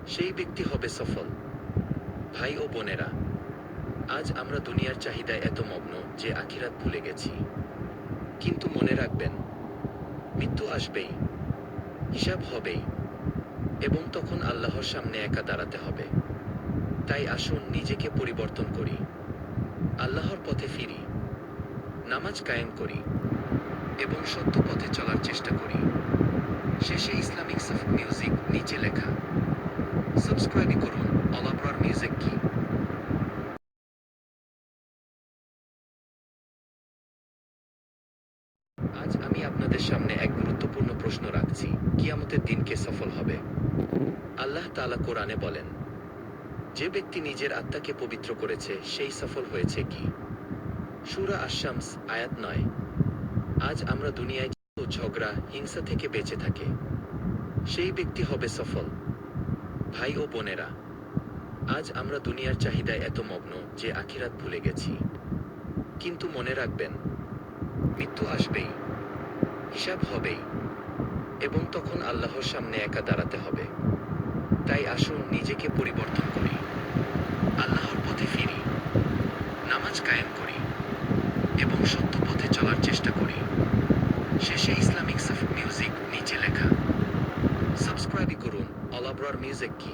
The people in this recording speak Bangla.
সেই ব্যক্তি হবে সফল। ভাই ও বোনেরা, আজ আমরা দুনিয়ার চাহিদায় এত মগ্ন যে আখিরাত ভুলে গেছি। কিন্তু মনে রাখবেন, মৃত্যু আসবেই, হিসাব হবেই, এবং তখন আল্লাহর সামনে একা দাঁড়াতে হবে। তাই আসুন নিজেকে পরিবর্তন করি, আল্লাহর পথে ফিরি, নামাজ কায়েম করি এবং সত্য পথে চলার চেষ্টা করি। শেষে ইসলামিক মিউজিক নিচে লেখা। সাবস্ক্রাইব করুন। অল আবরার মিউজিক কি? আজ আমি আপনাদের সামনে এক গুরুত্বপূর্ণ প্রশ্ন রাখছি, কিয়ামতের দিন কে সফল হবে? আল্লাহ তাআলা কোরআনে বলেন, যে ব্যক্তি নিজের আত্মাকে পবিত্র করেছে সেই সফল হয়েছে কি? সূরা আশ-শামস আয়াত ৯। আজ আমরা দুনিয়ায় ঝগড়া, হিংসা থেকে বেঁচে থাকে, সেই ব্যক্তি হবে সফল। ভাই ও বোনেরা, আজ আমরা দুনিয়ার চাহিদায় এত মগ্ন যে আখিরাত ভুলে গেছি। কিন্তু মনে রাখবেন, মৃত্যু আসবেই, হিসাব হবেই, এবং তখন আল্লাহর সামনে একা দাঁড়াতে হবে। তাই আসুন নিজেকে পরিবর্তন করি, আল্লাহর পথে ফিরি, নামাজ কায়েম করি এবং সত্য পথে চলার চেষ্টা করি। শেষে ইসলামিক মিউজিক নিচে লেখা। সাবস্ক্রাইব করুন। অল আবরার মিউজিক কি?